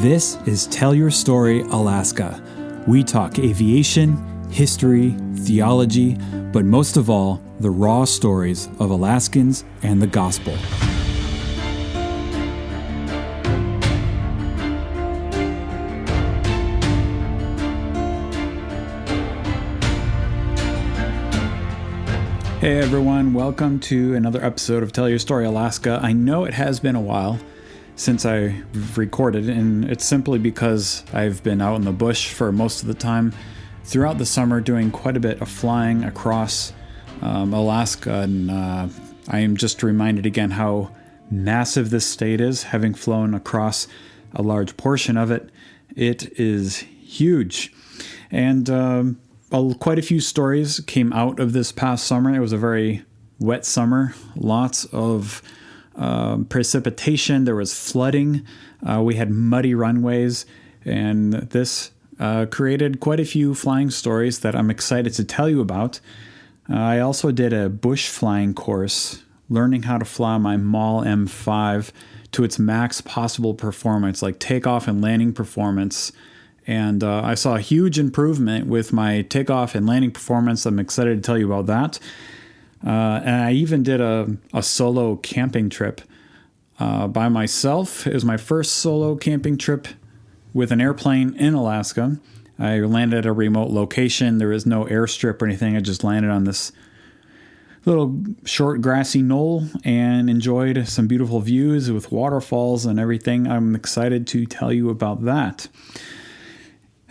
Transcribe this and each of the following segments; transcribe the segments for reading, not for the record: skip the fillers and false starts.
This is Tell Your Story Alaska. We talk aviation, history, theology, but most of all, the raw stories of Alaskans and the gospel. Hey everyone, welcome to another episode of Tell Your Story Alaska. I know it has been a while since I recorded, and it's simply because I've been out in the bush for most of the time throughout the summer doing quite a bit of flying across Alaska, and I am just reminded again how massive this state is, having flown across a large portion of it. It is huge, and quite a few stories came out of this past summer. It was a very wet summer, lots of precipitation, there was flooding, we had muddy runways, and this created quite a few flying stories that I'm excited to tell you about. I also did a bush flying course, learning how to fly my MAL M5 to its max possible performance, like takeoff and landing performance. And I saw a huge improvement with my takeoff and landing performance. I'm excited to tell you about that. And I even did a solo camping trip by myself. It was my first solo camping trip with an airplane in Alaska. I landed at a remote location. There was no airstrip or anything. I just landed on this little short grassy knoll and enjoyed some beautiful views with waterfalls and everything. I'm excited to tell you about that.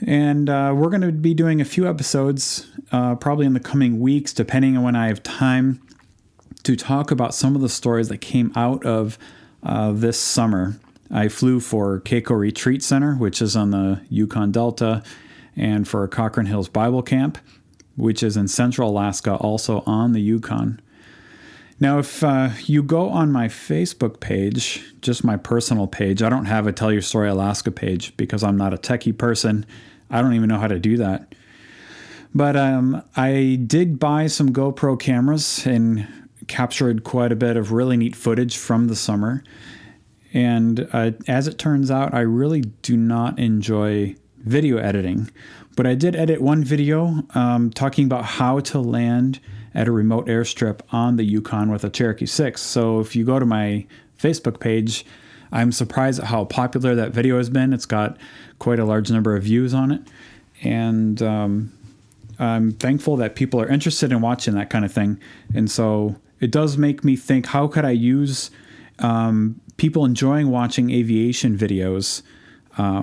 And we're going to be doing a few episodes probably in the coming weeks, depending on when I have time, to talk about some of the stories that came out of this summer. I flew for Keiko Retreat Center, which is on the Yukon Delta, and for Cochrane Hills Bible Camp, which is in central Alaska, also on the Yukon. Now, if you go on my Facebook page, just my personal page, I don't have a Tell Your Story Alaska page because I'm not a techie person. I don't even know how to do that. But I did buy some GoPro cameras and captured quite a bit of really neat footage from the summer. And as it turns out, I really do not enjoy video editing. But I did edit one video talking about how to land at a remote airstrip on the Yukon with a Cherokee 6. So if you go to my Facebook page, I'm surprised at how popular that video has been. It's got quite a large number of views on it. And I'm thankful that people are interested in watching that kind of thing. And so it does make me think, how could I use people enjoying watching aviation videos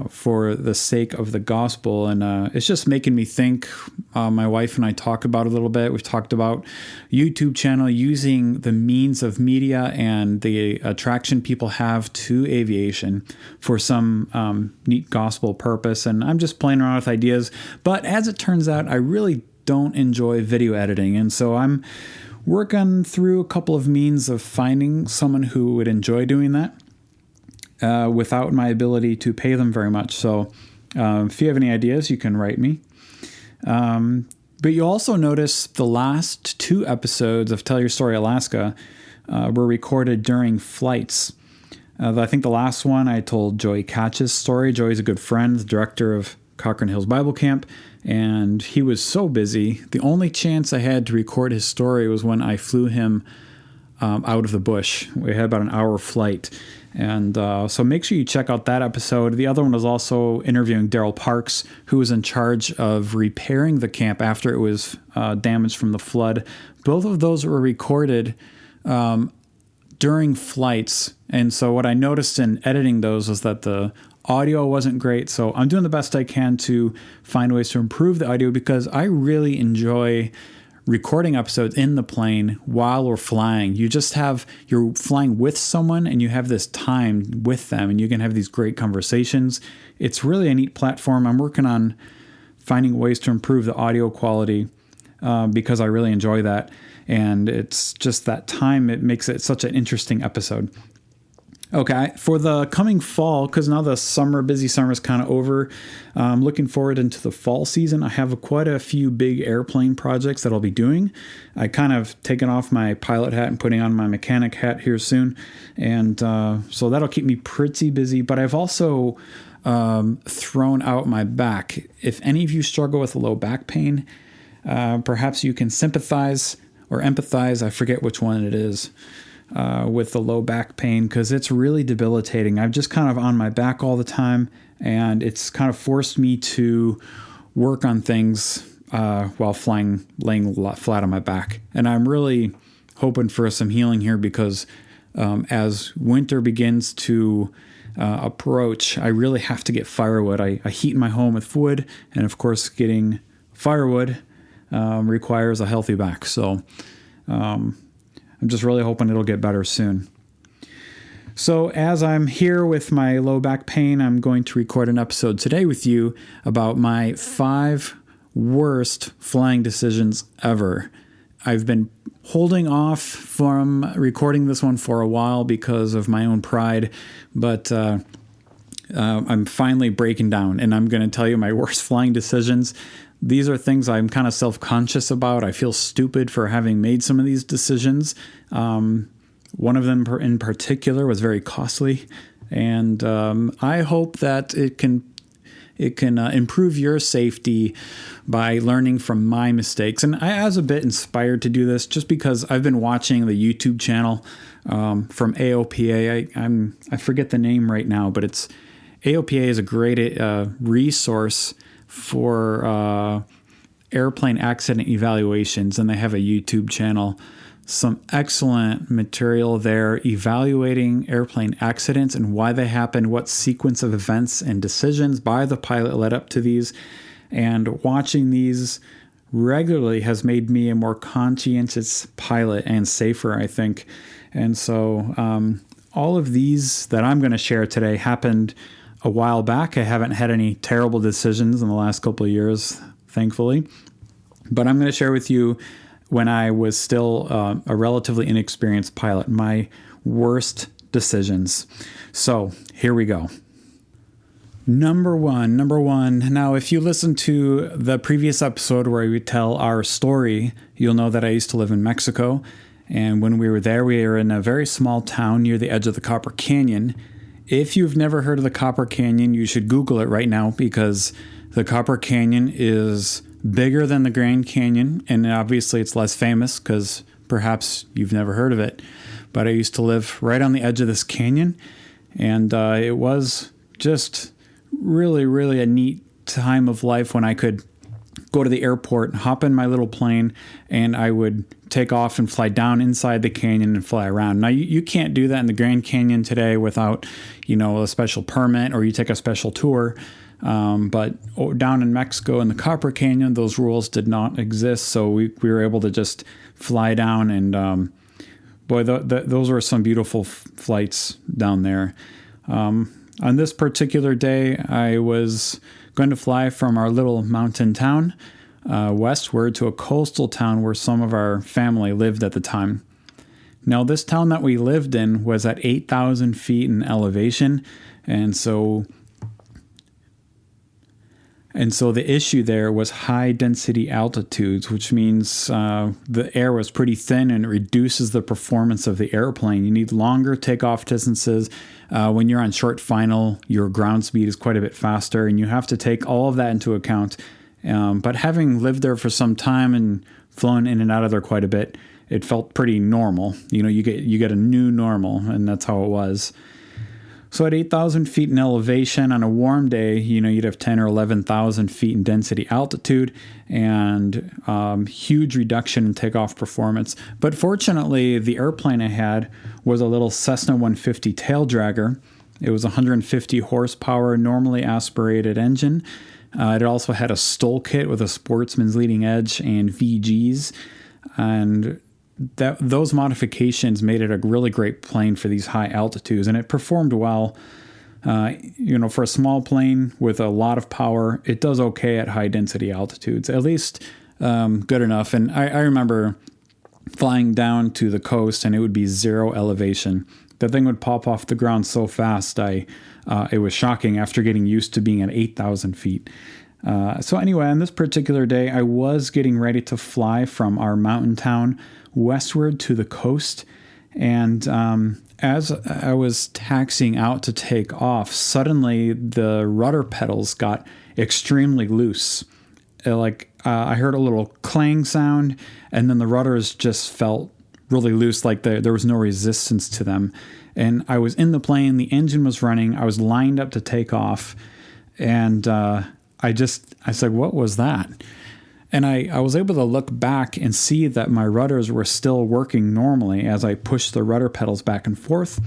for the sake of the gospel? And it's just making me think. My wife and I talk about it a little bit. We've talked about YouTube channel, using the means of media and the attraction people have to aviation for some neat gospel purpose. And I'm just playing around with ideas. But as it turns out, I really don't enjoy video editing. And so I'm working through a couple of means of finding someone who would enjoy doing that without my ability to pay them very much. So if you have any ideas, you can write me. But you'll also notice the last two episodes of Tell Your Story Alaska were recorded during flights. I think the last one I told Joey Catch's story. Joey's a good friend, the director of Cochrane Hills Bible Camp, and he was so busy. The only chance I had to record his story was when I flew him out of the bush. We had about an hour flight. And so make sure you check out that episode. The other one was also interviewing Daryl Parks, who was in charge of repairing the camp after it was damaged from the flood. Both of those were recorded during flights. And so what I noticed in editing those was that the audio wasn't great. So I'm doing the best I can to find ways to improve the audio, because I really enjoy recording episodes in the plane while we're flying. You're flying with someone and you have this time with them and you can have these great conversations. It's really a neat platform. I'm working on finding ways to improve the audio quality because I really enjoy that. And it's just that time, it makes it such an interesting episode. Okay, for the coming fall, because now the busy summer is kind of over, I'm looking forward into the fall season. I have quite a few big airplane projects that I'll be doing. I kind of taken off my pilot hat and putting on my mechanic hat here soon, and so that'll keep me pretty busy. But I've also thrown out my back. If any of you struggle with low back pain, perhaps you can sympathize or empathize, I forget which one it is, with the low back pain, because it's really debilitating. I'm just kind of on my back all the time, and it's kind of forced me to work on things while laying flat on my back. And I'm really hoping for some healing here, because as winter begins to approach, I really have to get firewood. I heat my home with wood, and of course getting firewood requires a healthy back. So I'm just really hoping it'll get better soon. So as I'm here with my low back pain, I'm going to record an episode today with you about my 5 worst flying decisions ever. I've been holding off from recording this one for a while because of my own pride, but I'm finally breaking down, and I'm going to tell you my worst flying decisions. These are things I'm kind of self-conscious about. I feel stupid for having made some of these decisions. One of them in particular was very costly, and I hope that it can improve your safety by learning from my mistakes. And I was a bit inspired to do this just because I've been watching the YouTube channel from AOPA. I forget the name right now, but AOPA is a great resource for airplane accident evaluations, and they have a YouTube channel. Some excellent material there evaluating airplane accidents and why they happen, what sequence of events and decisions by the pilot led up to these. And watching these regularly has made me a more conscientious pilot and safer, I think. And so all of these that I'm going to share today happened a while back. I haven't had any terrible decisions in the last couple of years, thankfully. But I'm going to share with you when I was still a relatively inexperienced pilot, my worst decisions. So here we go. Number one. Now, if you listen to the previous episode where we tell our story, you'll know that I used to live in Mexico. And when we were there, we were in a very small town near the edge of the Copper Canyon. If you've never heard of the Copper Canyon, you should Google it right now, because the Copper Canyon is bigger than the Grand Canyon, and obviously it's less famous because perhaps you've never heard of it. But I used to live right on the edge of this canyon, and it was just really, really a neat time of life when I could go to the airport, hop in my little plane, and I would take off and fly down inside the canyon and fly around. Now, you can't do that in the Grand Canyon today without, a special permit, or you take a special tour. But down in Mexico in the Copper Canyon, those rules did not exist. So we were able to just fly down, and those were some beautiful flights down there. On this particular day, I was going to fly from our little mountain town westward to a coastal town where some of our family lived at the time. Now, this town that we lived in was at 8,000 feet in elevation, and so the issue there was high density altitudes, which means the air was pretty thin, and it reduces the performance of the airplane. You need longer takeoff distances. When you're on short final, your ground speed is quite a bit faster, and you have to take all of that into account. But having lived there for some time and flown in and out of there quite a bit, it felt pretty normal. You get a new normal, and that's how it was. So at 8,000 feet in elevation on a warm day, you'd have 10 or 11,000 feet in density altitude, and huge reduction in takeoff performance. But fortunately, the airplane I had was a little Cessna 150 tail dragger. It was a 150 horsepower, normally aspirated engine. It also had a STOL kit with a Sportsman's leading edge and VGs, and those modifications made it a really great plane for these high altitudes, and it performed well. For a small plane with a lot of power, it does okay at high density altitudes, at least good enough. And I remember flying down to the coast, and it would be 0 elevation. The thing would pop off the ground so fast, it was shocking after getting used to being at 8,000 feet. So anyway, on this particular day, I was getting ready to fly from our mountain town westward to the coast. And as I was taxiing out to take off, suddenly the rudder pedals got extremely loose. I heard a little clang sound, and then the rudders just felt really loose, like there was no resistance to them. And I was in the plane, the engine was running, I was lined up to take off, and I said, what was that? And I was able to look back and see that my rudders were still working normally as I pushed the rudder pedals back and forth.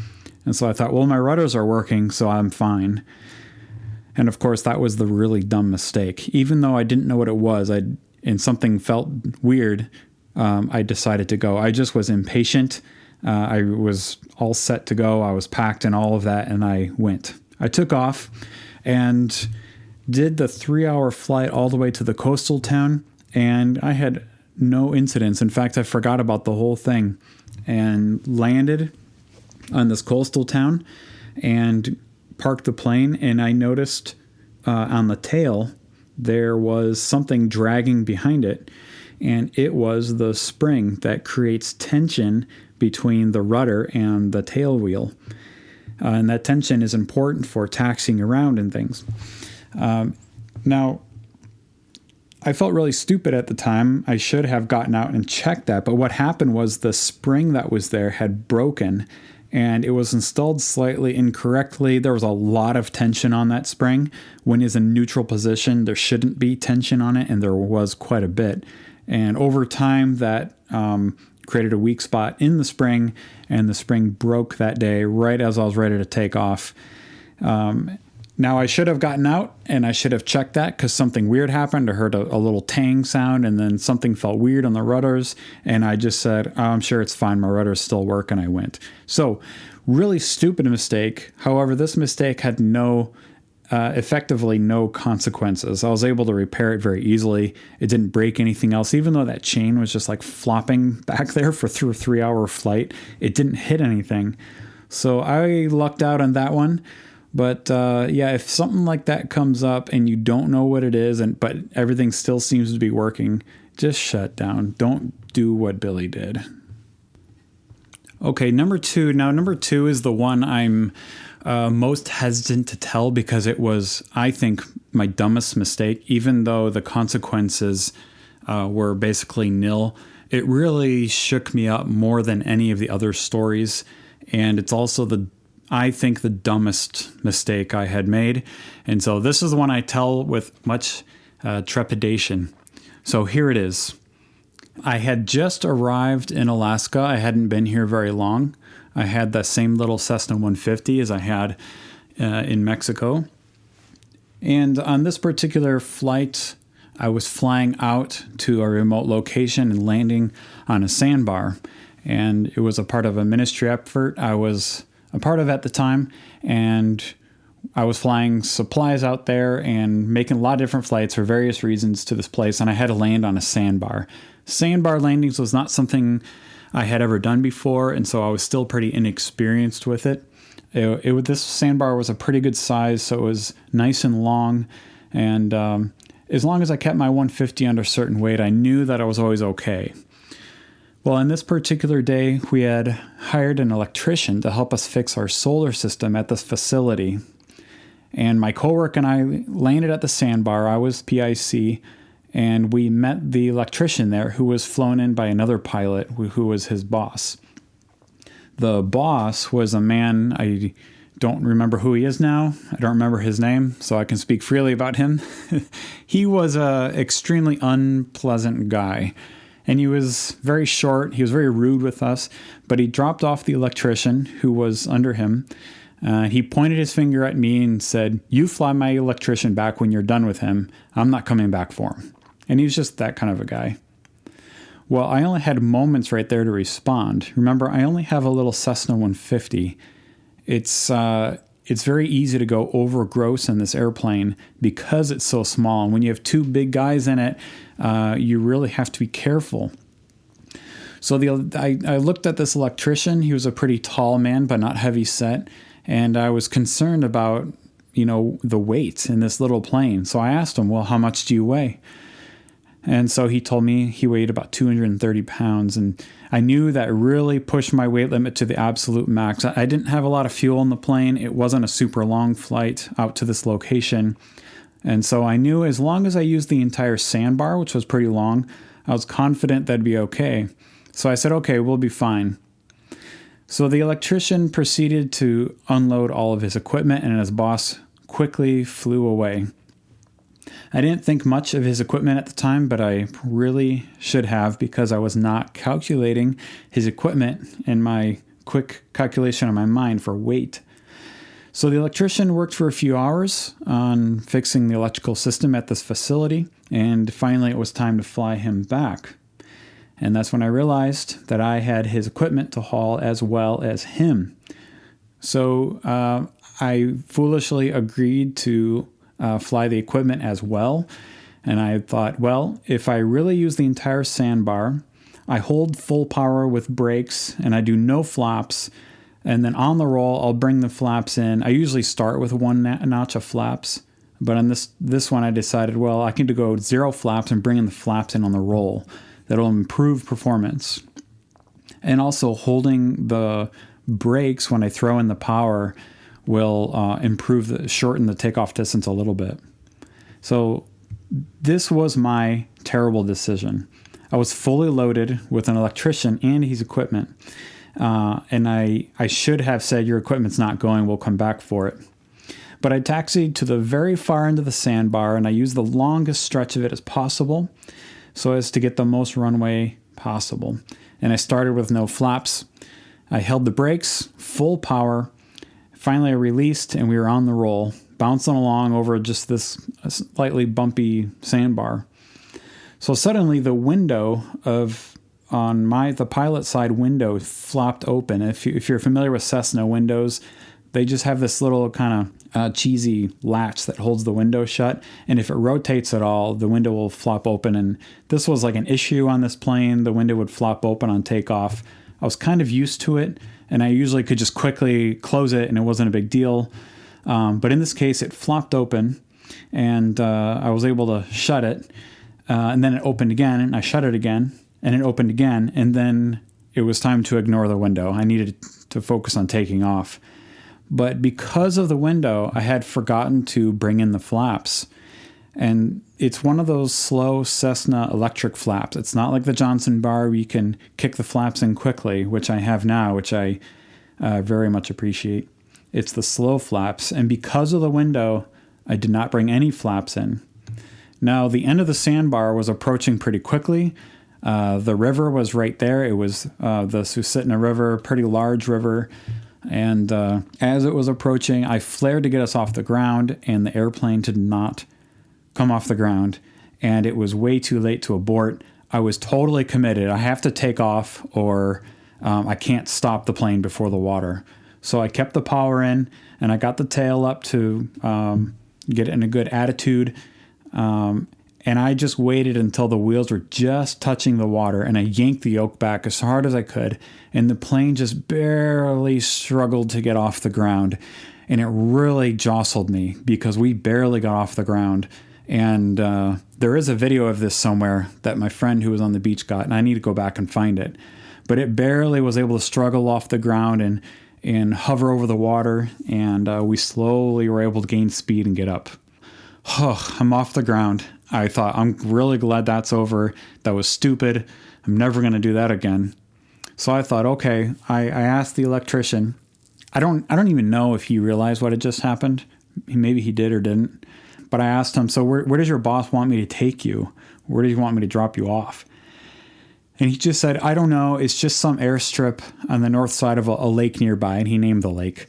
And so I thought, well, my rudders are working, so I'm fine. And of course, that was the really dumb mistake. Even though I didn't know what it was, and something felt weird, I decided to go. I just was impatient. I was all set to go. I was packed and all of that, and I went. I took off and did the 3-hour flight all the way to the coastal town, and I had no incidents. In fact, I forgot about the whole thing and landed on this coastal town and parked the plane, and I noticed on the tail there was something dragging behind it, and it was the spring that creates tension between the rudder and the tail wheel. And that tension is important for taxiing around and things. Now, I felt really stupid at the time. I should have gotten out and checked that. But what happened was the spring that was there had broken, and it was installed slightly incorrectly. There was a lot of tension on that spring. When it's in neutral position, there shouldn't be tension on it, and there was quite a bit. And over time, that created a weak spot in the spring, and the spring broke that day right as I was ready to take off. Now, I should have gotten out, and I should have checked that because something weird happened. I heard a little tang sound, and then something felt weird on the rudders, and I just said, oh, I'm sure it's fine. My rudders still work, and I went. So, really stupid mistake. However, this mistake had effectively no consequences. I was able to repair it very easily. It didn't break anything else. Even though that chain was just like flopping back there for through a 3-hour flight, it didn't hit anything. So I lucked out on that one. But if something like that comes up and you don't know what it is, but everything still seems to be working, just shut down. Don't do what Billy did. Okay, number two. Now, number 2 is the one I'm most hesitant to tell because it was, I think, my dumbest mistake. Even though the consequences were basically nil, it really shook me up more than any of the other stories. And it's also I think the dumbest mistake I had made. And so this is the one I tell with much trepidation. So here it is. I had just arrived in Alaska. I hadn't been here very long. I had the same little Cessna 150 as I had in Mexico. And on this particular flight, I was flying out to a remote location and landing on a sandbar. And it was a part of a ministry effort I was a part of at the time, and I was flying supplies out there and making a lot of different flights for various reasons to this place, and I had to land on a sandbar. Sandbar landings was not something I had ever done before, and so I was still pretty inexperienced with it. This sandbar was a pretty good size, so it was nice and long, and as long as I kept my 150 under a certain weight, I knew that I was always okay. Well, on this particular day, we had hired an electrician to help us fix our solar system at this facility. And my coworker and I landed at the sandbar. I was PIC, and we met the electrician there who was flown in by another pilot who was his boss. The boss was a man, I don't remember who he is now. I don't remember his name, so I can speak freely about him. He was an extremely unpleasant guy. And he was very short. He was very rude with us. But he dropped off the electrician who was under him. He pointed his finger at me and said, "You fly my electrician back when you're done with him. I'm not coming back for him." And he was just that kind of a guy. Well, I only had moments right there to respond. Remember, I only have a little Cessna 150. It's very easy to go over gross in this airplane because it's so small. And when you have 2 big guys in it, you really have to be careful. So I looked at this electrician. He was a pretty tall man, but not heavy set. And I was concerned about, the weight in this little plane. So I asked him, well, how much do you weigh? And so he told me he weighed about 230 pounds. And I knew that really pushed my weight limit to the absolute max. I didn't have a lot of fuel in the plane. It wasn't a super long flight out to this location. And so I knew as long as I used the entire sandbar, which was pretty long, I was confident that'd be okay. So I said, okay, we'll be fine. So the electrician proceeded to unload all of his equipment, and his boss quickly flew away. I didn't think much of his equipment at the time, but I really should have, because I was not calculating his equipment in my quick calculation in my mind for weight. So the electrician worked for a few hours on fixing the electrical system at this facility, and finally it was time to fly him back. And that's when I realized that I had his equipment to haul as well as him. So I foolishly agreed to fly the equipment as well. And I thought, well, if I really use the entire sandbar, I hold full power with brakes and I do no flaps. And then on the roll, I'll bring the flaps in. I usually start with one notch of flaps. But on this one, I decided, well, I can go 0 flaps and bring in the flaps in on the roll. That'll improve performance. And also holding the brakes when I throw in the power will shorten the takeoff distance a little bit. So this was my terrible decision. I was fully loaded with an electrician and his equipment. And I should have said, your equipment's not going, we'll come back for it. But I taxied to the very far end of the sandbar, and I used the longest stretch of it as possible so as to get the most runway possible. And I started with no flaps. I held the brakes, full power. Finally, I released, and we were on the roll, bouncing along over just this slightly bumpy sandbar. So suddenly, the window the pilot side window flopped open. If you're familiar with Cessna windows, they just have this little kind of cheesy latch that holds the window shut. And if it rotates at all, the window will flop open. And this was like an issue on this plane. The window would flop open on takeoff. I was kind of used to it, and I usually could just quickly close it, and it wasn't a big deal. But in this case, it flopped open, and I was able to shut it. And then it opened again, and I shut it again, and it opened again. And then it was time to ignore the window. I needed to focus on taking off. But because of the window, I had forgotten to bring in the flaps. And it's one of those slow Cessna electric flaps. It's not like the Johnson bar where you can kick the flaps in quickly, which I have now, which I very much appreciate. It's the slow flaps. And because of the window, I did not bring any flaps in. Now, the end of the sandbar was approaching pretty quickly. The river was right there. It was the Susitna River, pretty large river. And as it was approaching, I flared to get us off the ground, and the airplane did not come off the ground. And it was way too late to abort. I was totally committed. I have to take off, or I can't stop the plane before the water. So I kept the power in, and I got the tail up to get it in a good attitude. And I just waited until the wheels were just touching the water, and I yanked the yoke back as hard as I could, and the plane just barely struggled to get off the ground. And it really jostled me because we barely got off the ground. And there is a video of this somewhere that my friend who was on the beach got, and I need to go back and find it. But it barely was able to struggle off the ground and hover over the water, and we slowly were able to gain speed and get up. Oh, I'm off the ground. I thought, I'm really glad that's over. That was stupid. I'm never going to do that again. So I thought, okay, I asked the electrician. I don't even know if he realized what had just happened. Maybe he did or didn't. But I asked him, so where does your boss want me to take you? Where does he want me to drop you off? And he just said, I don't know. It's just some airstrip on the north side of a lake nearby. And he named the lake.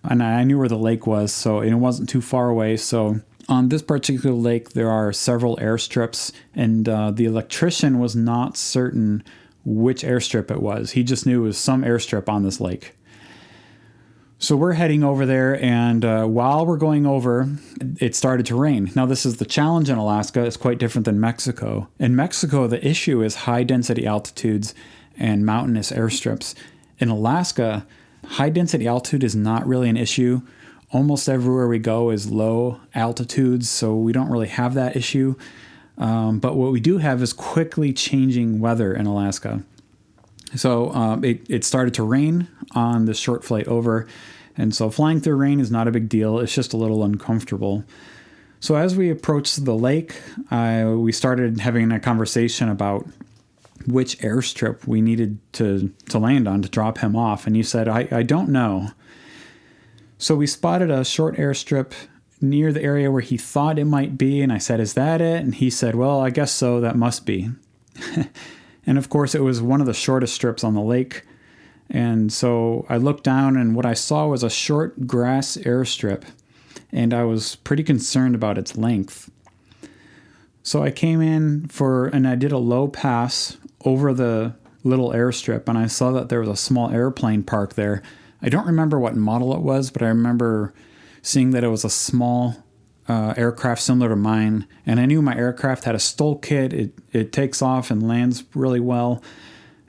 And I knew where the lake was, and it wasn't too far away. So on this particular lake, there are several airstrips, and the electrician was not certain which airstrip it was. He just knew it was some airstrip on this lake. So we're heading over there, and while we're going over, it started to rain. Now, this is the challenge in Alaska. It's quite different than Mexico. In Mexico, the issue is high-density altitudes and mountainous airstrips. In Alaska, high-density altitude is not really an issue. Almost everywhere we go is low altitudes, so we don't really have that issue. But what we do have is quickly changing weather in Alaska. So it started to rain on this short flight over. And so flying through rain is not a big deal. It's just a little uncomfortable. So as we approached the lake, we started having a conversation about which airstrip we needed to land on to drop him off. And he said, I don't know. So we spotted a short airstrip near the area where he thought it might be. And I said, is that it? And he said, well, I guess so. That must be. And of course, it was one of the shortest strips on the lake. And so I looked down, and what I saw was a short grass airstrip. And I was pretty concerned about its length. So I came in and I did a low pass over the little airstrip, and I saw that there was a small airplane parked there. I don't remember what model it was, but I remember seeing that it was a small aircraft similar to mine. And I knew my aircraft had a STOL kit. It takes off and lands really well.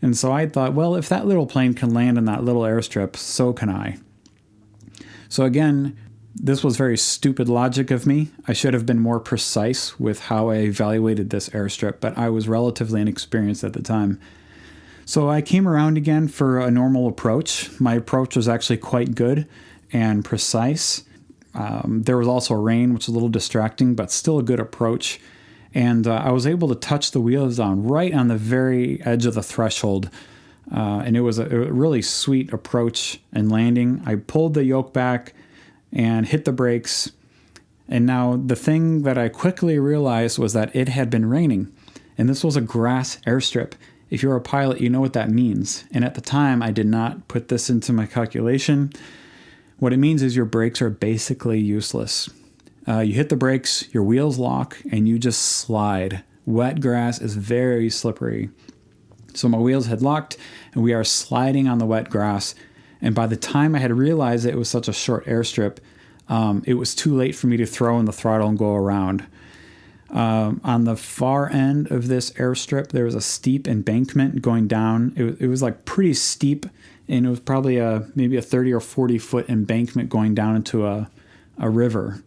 And so I thought, well, if that little plane can land in that little airstrip, so can I. So again, this was very stupid logic of me. I should have been more precise with how I evaluated this airstrip, but I was relatively inexperienced at the time. So I came around again for a normal approach. My approach was actually quite good and precise. There was also rain, which was a little distracting, but still a good approach. And I was able to touch the wheels down right on the very edge of the threshold. And it was a really sweet approach and landing. I pulled the yoke back and hit the brakes. And now the thing that I quickly realized was that it had been raining. And this was a grass airstrip. If you're a pilot, you know what that means. And at the time, I did not put this into my calculation. What it means is your brakes are basically useless. You hit the brakes, your wheels lock, and you just slide. Wet grass is very slippery. So my wheels had locked, and we are sliding on the wet grass. And by the time I had realized it was such a short airstrip, it was too late for me to throw in the throttle and go around. On the far end of this airstrip, there was a steep embankment going down. It was like pretty steep, and it was probably maybe a 30 or 40 foot embankment going down into a river.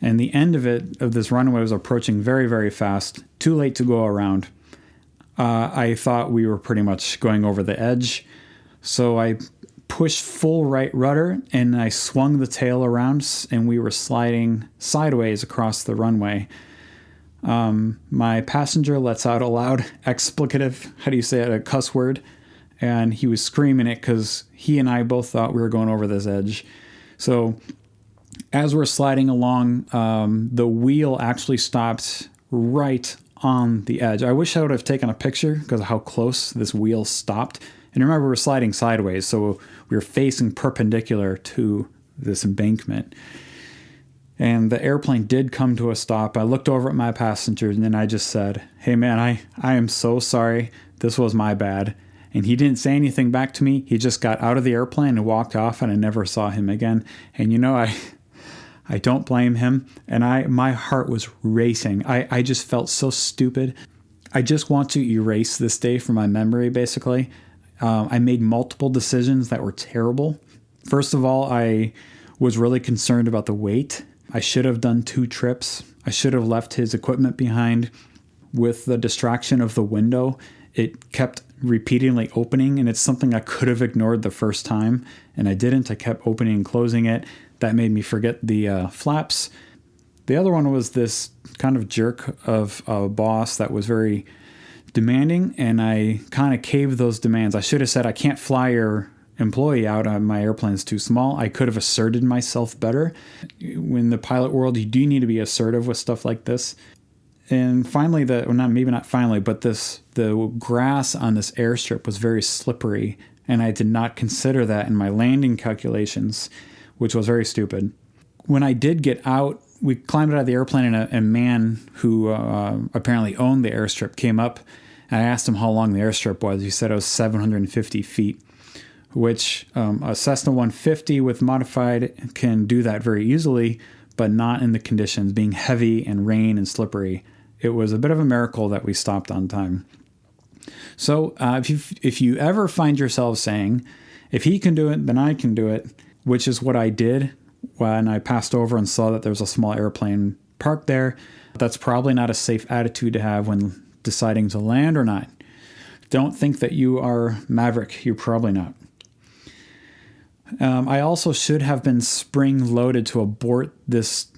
And the end of this runway was approaching very, very fast. Too late to go around. I thought we were pretty much going over the edge. So I pushed full right rudder, and I swung the tail around, and we were sliding sideways across the runway. My passenger lets out a loud explicative, how do you say it, a cuss word, and he was screaming it because he and I both thought we were going over this edge. So as we're sliding along, the wheel actually stopped right on the edge. I wish I would have taken a picture because of how close this wheel stopped. And remember, we're sliding sideways, so we were facing perpendicular to this embankment. And the airplane did come to a stop. I looked over at my passenger, and then I just said, hey man, I am so sorry. This was my bad. And he didn't say anything back to me. He just got out of the airplane and walked off, and I never saw him again. And you know, I don't blame him. And my heart was racing. I just felt so stupid. I just want to erase this day from my memory, basically. I made multiple decisions that were terrible. First of all, I was really concerned about the weight. I should have done 2 trips. I should have left his equipment behind. With the distraction of the window, it kept repeatedly opening, and it's something I could have ignored the first time, and I didn't. I kept opening and closing it. That made me forget the flaps. The other one was this kind of jerk of a boss that was very demanding, and I kind of caved those demands. I should have said, I can't fly your employee out. My airplane's too small. I could have asserted myself better. In the pilot world, you do need to be assertive with stuff like this. And finally, the grass on this airstrip was very slippery, and I did not consider that in my landing calculations, which was very stupid. When I did get out, we climbed out of the airplane, and a man who apparently owned the airstrip came up, and I asked him how long the airstrip was. He said it was 750 feet, which a Cessna 150 with modified can do that very easily, but not in the conditions, being heavy and rain and slippery. It was a bit of a miracle that we stopped on time. So if you ever find yourself saying, if he can do it, then I can do it, which is what I did when I passed over and saw that there was a small airplane parked there, That's probably not a safe attitude to have when deciding to land or not. Don't think that you are Maverick. You're probably not. I also should have been spring-loaded to abort this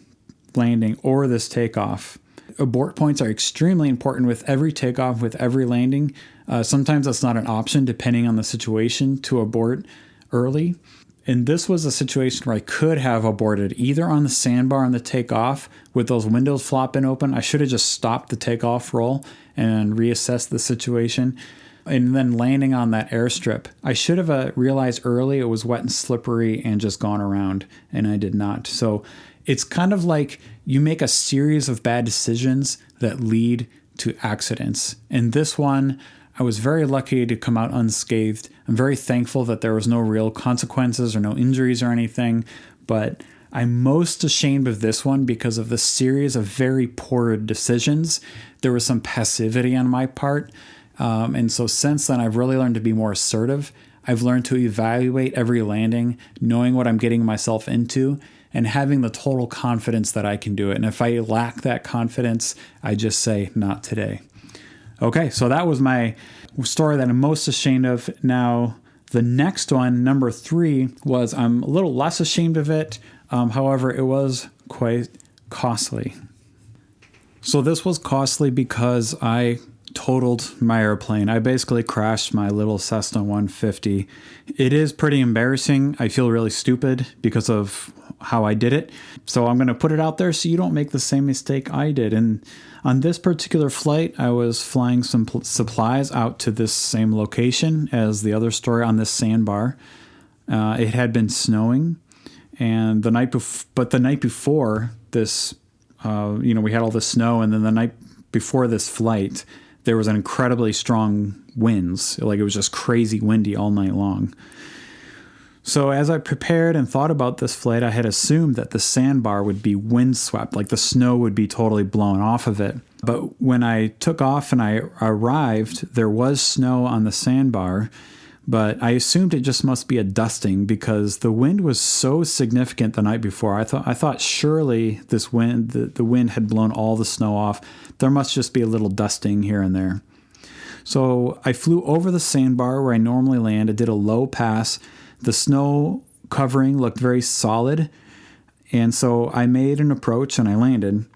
landing or this takeoff. Abort points are extremely important with every takeoff, with every landing. Sometimes that's not an option depending on the situation to abort early. And this was a situation where I could have aborted either on the sandbar on the takeoff with those windows flopping open. I should have just stopped the takeoff roll and reassessed the situation. And then landing on that airstrip, I should have realized early it was wet and slippery and just gone around, and I did not. So it's kind of like you make a series of bad decisions that lead to accidents. And this one, I was very lucky to come out unscathed. I'm very thankful that there was no real consequences or no injuries or anything, but I'm most ashamed of this one because of the series of very poor decisions. There was some passivity on my part. And so since then, I've really learned to be more assertive. I've learned to evaluate every landing, knowing what I'm getting myself into, and having the total confidence that I can do it. And if I lack that confidence, I just say, not today. Okay, so that was my story that I'm most ashamed of. Now, the next one, number 3, was I'm a little less ashamed of it. However, it was quite costly. So this was costly because I totaled my airplane. I basically crashed my little Cessna 150. It is pretty embarrassing. I feel really stupid because of how I did it. So I'm going to put it out there so you don't make the same mistake I did. And on this particular flight, I was flying some supplies out to this same location as the other story on this sandbar. It had been snowing, and the night before this, we had all the snow, and then the night before this flight, there was an incredibly strong winds. Like, it was just crazy windy all night long. So as I prepared and thought about this flight, I had assumed that the sandbar would be windswept, like the snow would be totally blown off of it. But when I took off and I arrived, there was snow on the sandbar, but I assumed it just must be a dusting because the wind was so significant the night before. I thought surely this wind, the wind had blown all the snow off. There must just be a little dusting here and there. So I flew over the sandbar where I normally land. I did a low pass. The snow covering looked very solid, and so I made an approach and I landed.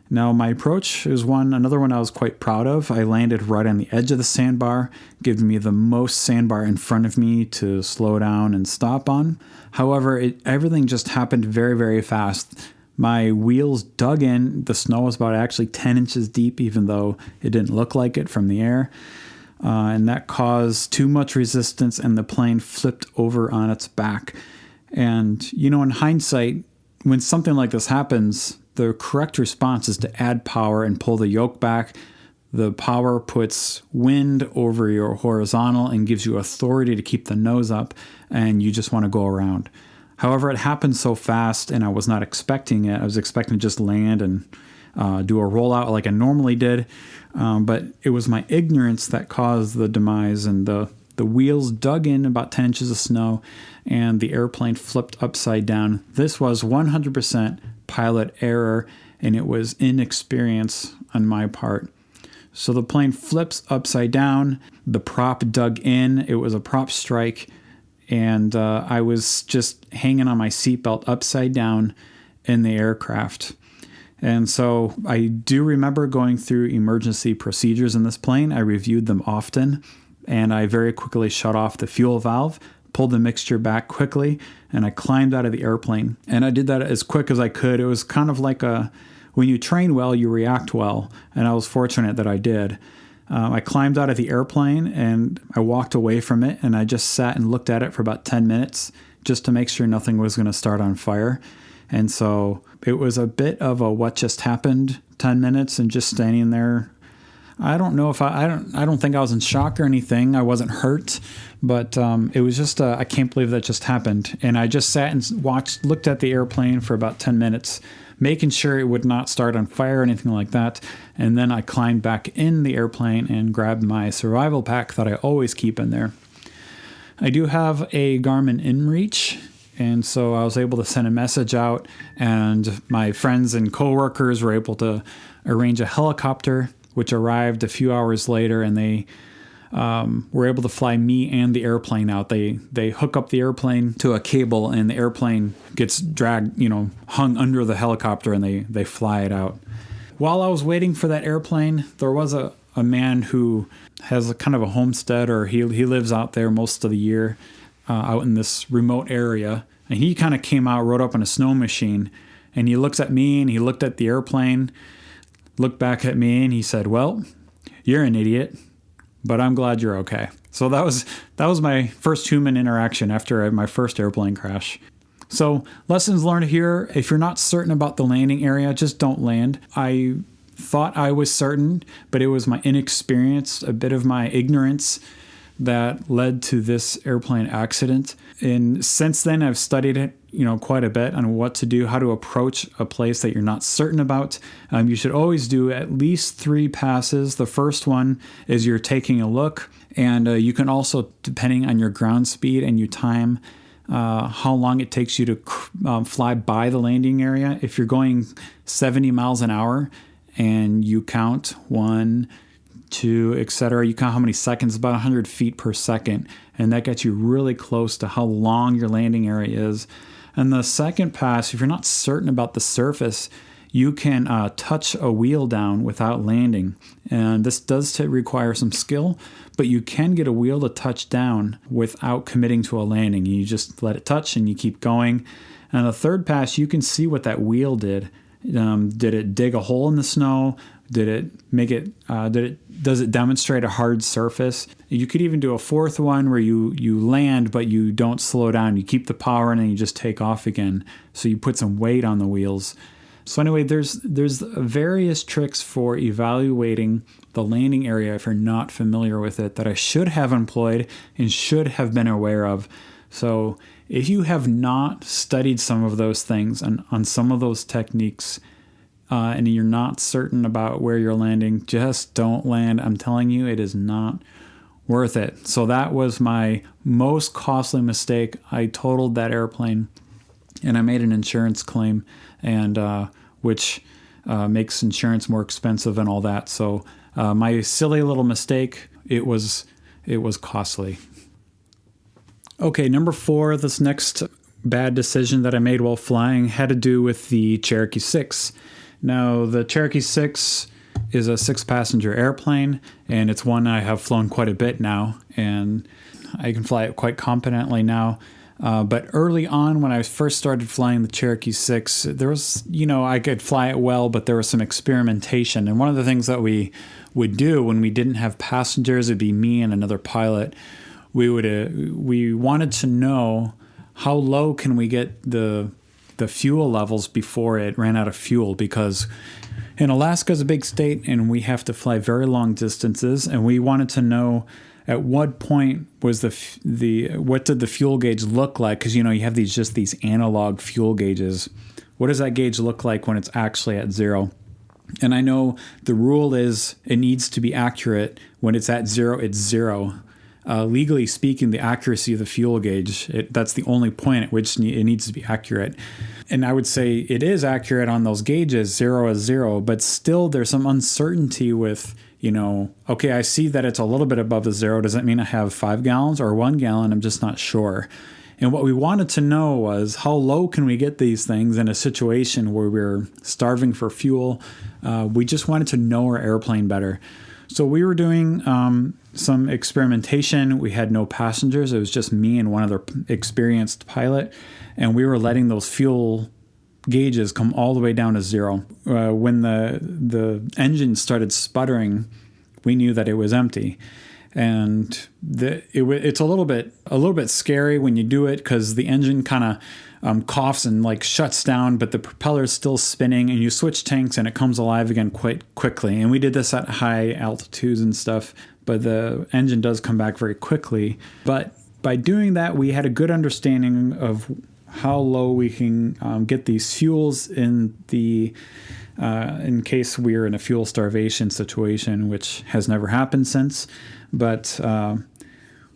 Now, my approach is another one I was quite proud of. I landed right on the edge of the sandbar, giving me the most sandbar in front of me to slow down and stop on. However, everything just happened very, very fast. My wheels dug in. The snow was about actually 10 inches deep, even though it didn't look like it from the air. And that caused too much resistance, and the plane flipped over on its back. And, in hindsight, when something like this happens, the correct response is to add power and pull the yoke back. The power puts wind over your horizontal and gives you authority to keep the nose up, and you just want to go around. However, it happened so fast, and I was not expecting it. I was expecting to just land and do a rollout like I normally did. But it was my ignorance that caused the demise, and the wheels dug in about 10 inches of snow, and the airplane flipped upside down. This was 100% pilot error, and it was inexperience on my part. So the plane flips upside down. The prop dug in. It was a prop strike, and I was just hanging on my seatbelt upside down in the aircraft. And so I do remember going through emergency procedures in this plane. I reviewed them often, and I very quickly shut off the fuel valve, pulled the mixture back quickly, and I climbed out of the airplane. And I did that as quick as I could. It was kind of like when you train well, you react well, and I was fortunate that I did. I climbed out of the airplane, and I walked away from it, and I just sat and looked at it for about 10 minutes just to make sure nothing was going to start on fire. And so it was a bit of a what just happened 10 minutes and just standing there. I don't know if I don't think I was in shock or anything. I wasn't hurt, but it was just I can't believe that just happened. And I just sat and looked at the airplane for about 10 minutes, making sure it would not start on fire or anything like that. And then I climbed back in the airplane and grabbed my survival pack that I always keep in there. I do have a Garmin InReach, And so I was able to send a message out, and my friends and coworkers were able to arrange a helicopter, which arrived a few hours later, and they were able to fly me and the airplane out. They hook up the airplane to a cable, and the airplane gets dragged, hung under the helicopter, and they fly it out. While I was waiting for that airplane, there was a man who has a kind of a homestead, or he lives out there most of the year, out in this remote area. And he kind of came out, rode up on a snow machine, and he looks at me, and he looked at the airplane, looked back at me, and he said, "Well, you're an idiot, but I'm glad you're okay." So that was my first human interaction after my first airplane crash. So lessons learned here: if you're not certain about the landing area, just don't land. I thought I was certain, but it was my inexperience, a bit of my ignorance, that led to this airplane accident. And since then, I've studied it, quite a bit on what to do, how to approach a place that you're not certain about. You should always do at least 3 passes. The first one is you're taking a look, and you can also, depending on your ground speed and your time, how long it takes you to fly by the landing area. If you're going 70 miles an hour and you count 1, 2, etc., you count how many seconds, about 100 feet per second, and that gets you really close to how long your landing area is. And the second pass, if you're not certain about the surface, you can touch a wheel down without landing. And this does require some skill, but you can get a wheel to touch down without committing to a landing. You just let it touch and you keep going. And the third pass, you can see what that wheel did. Did it dig a hole in the snow? Did it make it? Does it demonstrate a hard surface? You could even do a fourth one where you land, but you don't slow down. You keep the power in and you just take off again. So you put some weight on the wheels. So anyway, there's various tricks for evaluating the landing area if you're not familiar with it that I should have employed and should have been aware of. So if you have not studied some of those things and on some of those techniques, and you're not certain about where you're landing, just don't land. I'm telling you, it is not worth it. So that was my most costly mistake. I totaled that airplane, and I made an insurance claim, and which makes insurance more expensive and all that. So my silly little mistake, it was costly. Okay, number 4, this next bad decision that I made while flying had to do with the Cherokee 6. Now, the Cherokee 6 is a 6-passenger airplane, and it's one I have flown quite a bit now, and I can fly it quite competently now. But early on, when I first started flying the Cherokee 6, there was, I could fly it well, but there was some experimentation. And one of the things that we would do when we didn't have passengers, it'd be me and another pilot. We wanted to know how low can we get the fuel levels before it ran out of fuel, because in Alaska is a big state and we have to fly very long distances, and we wanted to know at what point was what did the fuel gauge look like, because you have these analog fuel gauges. What does that gauge look like when it's actually at 0? And I know the rule is it needs to be accurate. When it's at 0, it's 0. Legally speaking, the accuracy of the fuel gauge, that's the only point at which it needs to be accurate. And I would say it is accurate on those gauges, 0 is 0, but still there's some uncertainty with, okay, I see that it's a little bit above the 0. Does that mean I have 5 gallons or 1 gallon? I'm just not sure. And what we wanted to know was how low can we get these things in a situation where we're starving for fuel? We just wanted to know our airplane better. So we were doing some experimentation. We had no passengers. It was just me and one other experienced pilot. And we were letting those fuel gauges come all the way down to 0. When the engine started sputtering, we knew that it was empty. And it's a little bit scary when you do it, because the engine kind of coughs and shuts down, but the propeller is still spinning, and you switch tanks and it comes alive again quite quickly. And we did this at high altitudes and stuff, but the engine does come back very quickly. But by doing that, we had a good understanding of how low we can get these fuels in case we're in a fuel starvation situation, which has never happened since. But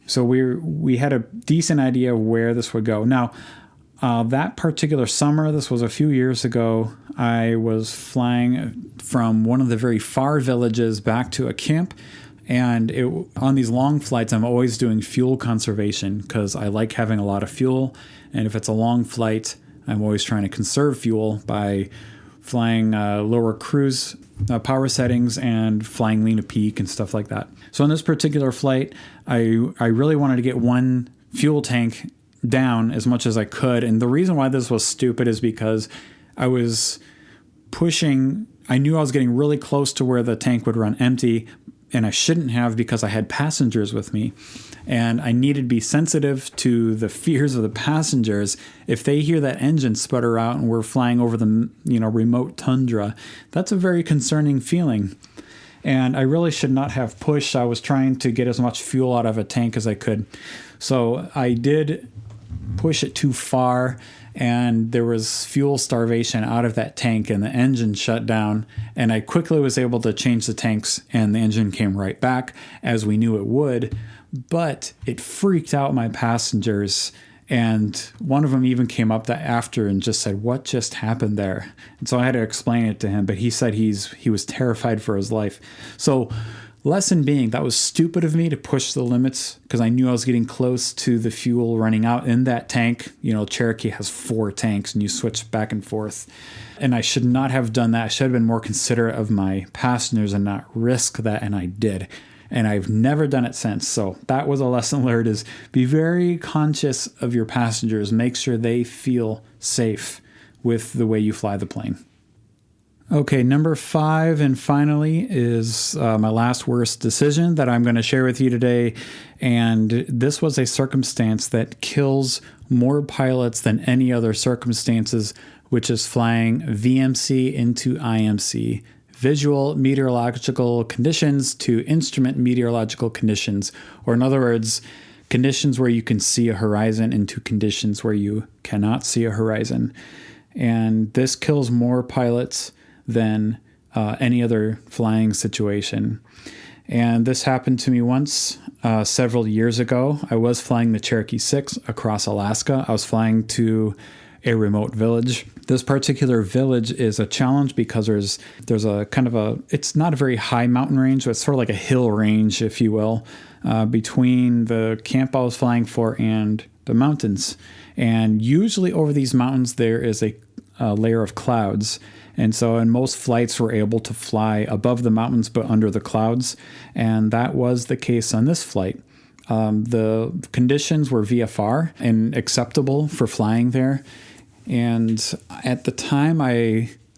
so we had a decent idea of where this would go. Now, That particular summer, this was a few years ago, I was flying from one of the very far villages back to a camp. And on these long flights, I'm always doing fuel conservation because I like having a lot of fuel. And if it's a long flight, I'm always trying to conserve fuel by flying lower cruise power settings and flying lean to peak and stuff like that. So on this particular flight, I really wanted to get one fuel tank down as much as I could. And the reason why this was stupid is because I was pushing, I knew I was getting really close to where the tank would run empty, and I shouldn't have because I had passengers with me. And I needed to be sensitive to the fears of the passengers. If they hear that engine sputter out and we're flying over the remote tundra, that's a very concerning feeling. And I really should not have pushed. I was trying to get as much fuel out of a tank as I could. So I did push it too far, and there was fuel starvation out of that tank, and the engine shut down. And I quickly was able to change the tanks, and the engine came right back as we knew it would. But it freaked out my passengers, and one of them even came up after and just said, "What just happened there?" And so I had to explain it to him, but he said he was terrified for his life. So lesson being, that was stupid of me to push the limits because I knew I was getting close to the fuel running out in that tank. Cherokee has 4 tanks and you switch back and forth. And I should not have done that. I should have been more considerate of my passengers and not risk that, and I did. And I've never done it since. So that was a lesson learned, is be very conscious of your passengers. Make sure they feel safe with the way you fly the plane. Okay, number 5 and finally is my last worst decision that I'm going to share with you today. And this was a circumstance that kills more pilots than any other circumstances, which is flying VMC into IMC. Visual meteorological conditions to instrument meteorological conditions, or in other words, conditions where you can see a horizon into conditions where you cannot see a horizon. And this kills more pilots than any other flying situation. And this happened to me once several years ago. I was flying the Cherokee 6 across Alaska. I was flying to a remote village. This particular village is a challenge because there's a kind of it's not a very high mountain range, but it's sort of like a hill range, if you will, between the camp I was flying for and the mountains. And usually over these mountains, there is a layer of clouds. And so in most flights, we're able to fly above the mountains, but under the clouds. And that was the case on this flight. The conditions were VFR and acceptable for flying there. And at the time,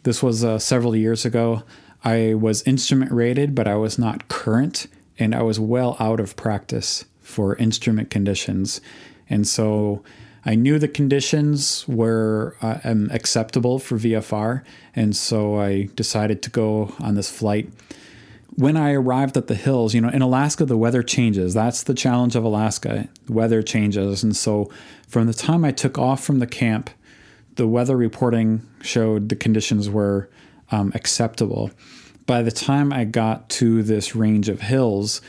this was several years ago, I was instrument rated, but I was not current, and I was well out of practice for instrument conditions. And so I knew the conditions were acceptable for VFR, and so I decided to go on this flight. When I arrived at the hills, in Alaska, the weather changes. That's the challenge of Alaska. The weather changes. And so from the time I took off from the camp, the weather reporting showed the conditions were acceptable. By the time I got to this range of hills,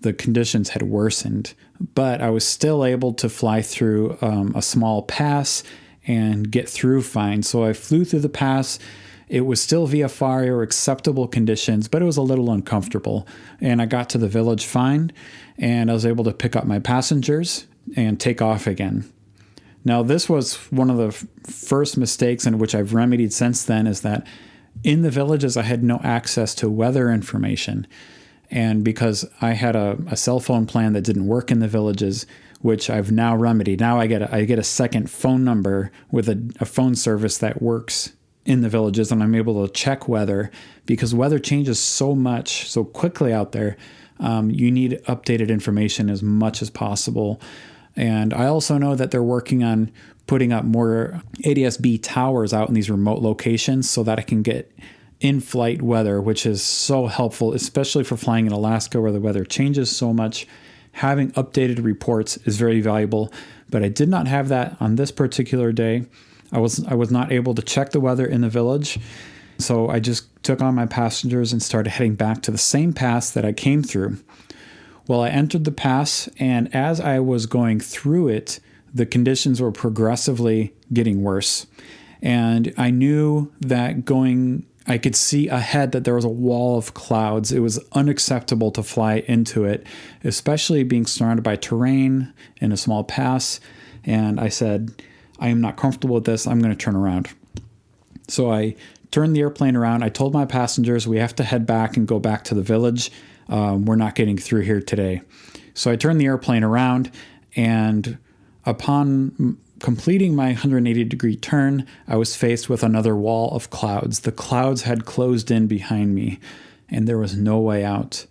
the conditions had worsened, but I was still able to fly through a small pass and get through fine. So I flew through the pass. It was still VFR or acceptable conditions, but it was a little uncomfortable. And I got to the village fine, and I was able to pick up my passengers and take off again. Now, this was one of the first mistakes, in which I've remedied since then, is that in the villages, I had no access to weather information. And because I had a cell phone plan that didn't work in the villages, which I've now remedied. Now I get a second phone number with a phone service that works in the villages, and I'm able to check weather, because weather changes so much, so quickly out there. You need updated information as much as possible. And I also know that they're working on putting up more ADS-B towers out in these remote locations so that I can get in-flight weather, which is so helpful, especially for flying in Alaska where the weather changes so much. Having updated reports is very valuable, but I did not have that on this particular day. I was not able to check the weather in the village, so I just took on my passengers and started heading back to the same pass that I came through. Well, I entered the pass, and as I was going through it, the conditions were progressively getting worse. And I knew that I could see ahead that there was a wall of clouds. It was unacceptable to fly into it, especially being surrounded by terrain in a small pass. And I said, I am not comfortable with this. I'm going to turn around. So I turned the airplane around. I told my passengers, we have to head back and go back to the village. We're not getting through here today. So I turned the airplane around, and upon completing my 180-degree turn, I was faced with another wall of clouds. The clouds had closed in behind me, and there was no way out.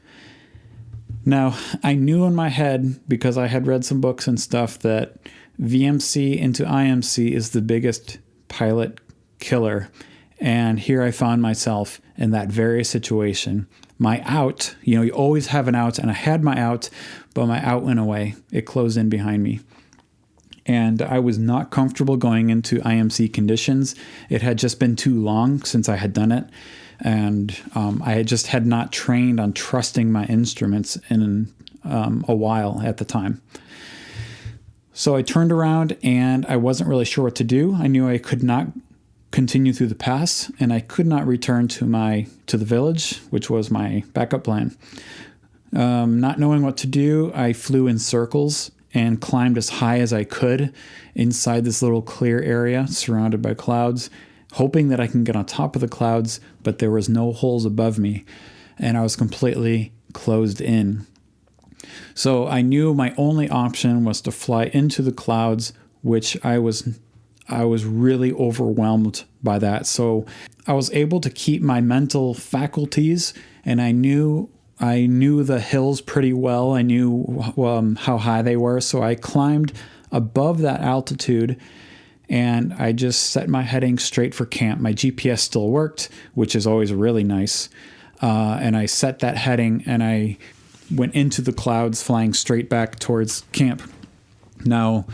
Now, I knew in my head, because I had read some books and stuff, that VMC into IMC is the biggest pilot killer. And here I found myself in that very situation. My out, you always have an out, and I had my out, but my out went away. It closed in behind me. And I was not comfortable going into IMC conditions. It had just been too long since I had done it. And I had not trained on trusting my instruments in a while at the time. So I turned around, and I wasn't really sure what to do. I knew I could not continue through the pass, and I could not return to the village, which was my backup plan. Not knowing what to do, I flew in circles and climbed as high as I could inside this little clear area surrounded by clouds, hoping that I can get on top of the clouds, but there was no holes above me, and I was completely closed in. So I knew my only option was to fly into the clouds, which I was really overwhelmed by that. So I was able to keep my mental faculties, and I knew the hills pretty well. I knew how high they were. So I climbed above that altitude, and I just set my heading straight for camp. My GPS still worked, which is always really nice. And I set that heading, and I went into the clouds, flying straight back towards camp. Now,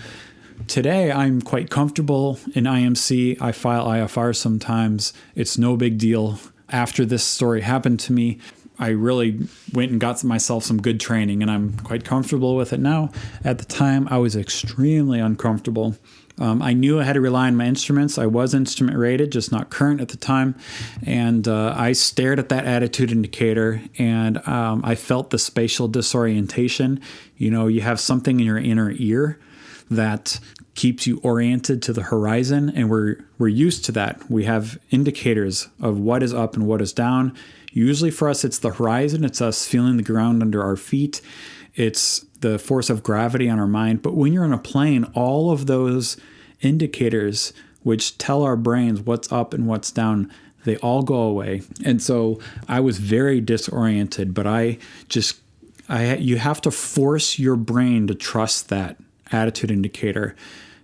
today, I'm quite comfortable in IMC. I file IFR sometimes. It's no big deal. After this story happened to me, I really went and got myself some good training, and I'm quite comfortable with it now. At the time, I was extremely uncomfortable. I knew I had to rely on my instruments. I was instrument rated, just not current at the time. And I stared at that attitude indicator, and I felt the spatial disorientation. You have something in your inner ear that keeps you oriented to the horizon, and we're used to that. We have indicators of what is up and what is down. Usually for us, it's the horizon. It's us feeling the ground under our feet. It's the force of gravity on our mind. But when you're in a plane, all of those indicators, which tell our brains what's up and what's down, they all go away. And so I was very disoriented, but you have to force your brain to trust that attitude indicator.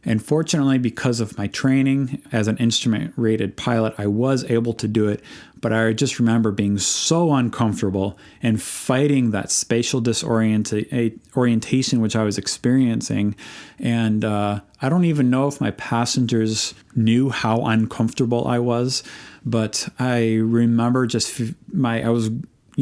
And fortunately, because of my training as an instrument-rated pilot, I was able to do it. But I just remember being so uncomfortable and fighting that spatial disorientation which I was experiencing. And I don't even know if my passengers knew how uncomfortable I was, but I remember I was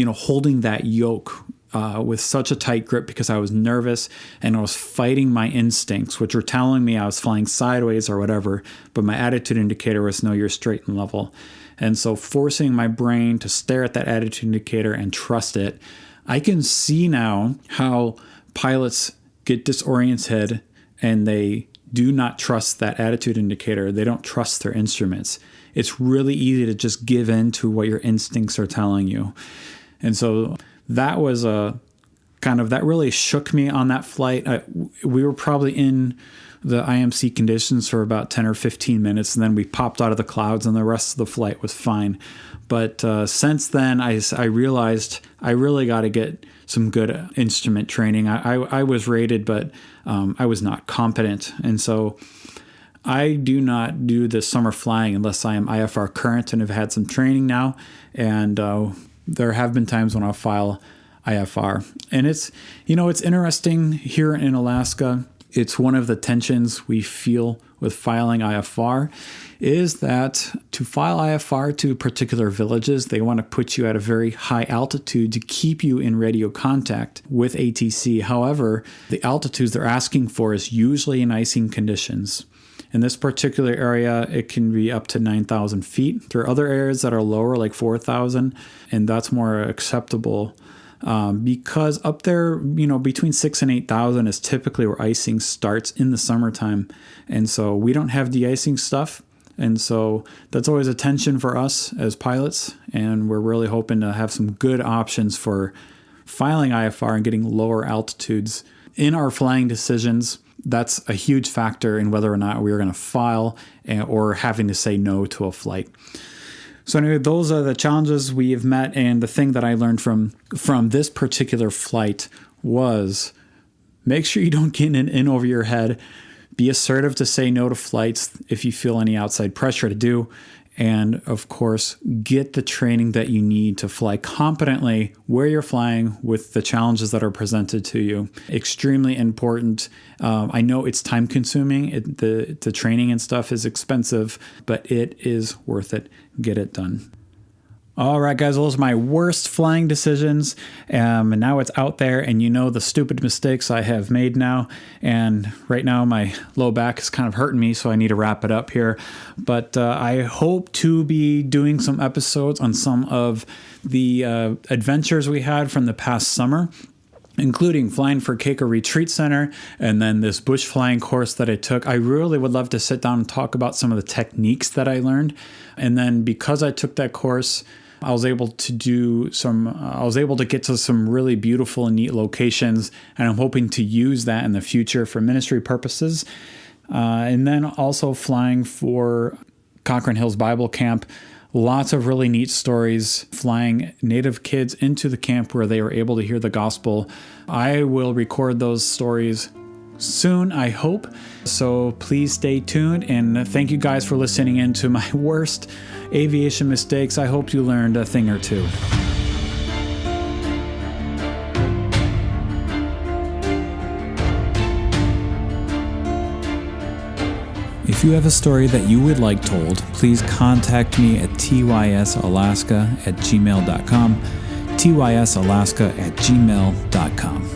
holding that yoke with such a tight grip because I was nervous, and I was fighting my instincts, which were telling me I was flying sideways or whatever, but my attitude indicator was no, you're straight and level. And so forcing my brain to stare at that attitude indicator and trust it, I can see now how pilots get disoriented and they do not trust that attitude indicator. They don't trust their instruments. It's really easy to just give in to what your instincts are telling you. And so that was that really shook me on that flight. We were probably in the IMC conditions for about 10 or 15 minutes, and then we popped out of the clouds, and the rest of the flight was fine. But since then, I realized I really got to get some good instrument training. I was rated, but I was not competent. And so I do not do the summer flying unless I am IFR current and have had some training now. And there have been times when I'll file IFR. And it's interesting here in Alaska. It's one of the tensions we feel with filing IFR is that to file IFR to particular villages, they want to put you at a very high altitude to keep you in radio contact with ATC. However, the altitudes they're asking for is usually in icing conditions. In this particular area, it can be up to 9,000 feet. There are other areas that are lower, like 4,000, and that's more acceptable. Because up there, between 6,000 and 8,000 is typically where icing starts in the summertime. And so we don't have de-icing stuff. And so that's always a tension for us as pilots. And we're really hoping to have some good options for filing IFR and getting lower altitudes in our flying decisions. That's a huge factor in whether or not we're going to file or having to say no to a flight. So anyway, those are the challenges we have met, and the thing that I learned from this particular flight was make sure you don't get in over your head. Be assertive to say no to flights if you feel any outside pressure to do. And of course, get the training that you need to fly competently where you're flying with the challenges that are presented to you. Extremely important. I know it's time consuming. The training and stuff is expensive, but it is worth it. Get it done. All right, guys, those are my worst flying decisions. And now it's out there, and the stupid mistakes I have made now. And right now my low back is kind of hurting me, so I need to wrap it up here. But I hope to be doing some episodes on some of the adventures we had from the past summer, including flying for Keiko Retreat Center and then this bush flying course that I took. I really would love to sit down and talk about some of the techniques that I learned. And then because I took that course, I was able to get to some really beautiful and neat locations, and I'm hoping to use that in the future for ministry purposes. And then also flying for Cochrane Hills Bible Camp. Lots of really neat stories, flying Native kids into the camp where they were able to hear the gospel. I will record those stories soon, I hope. So please stay tuned, and thank you guys for listening in to my worst aviation mistakes. I hope you learned a thing or two. If you have a story that you would like told, please contact me at tysalaska@gmail.com, tysalaska@gmail.com.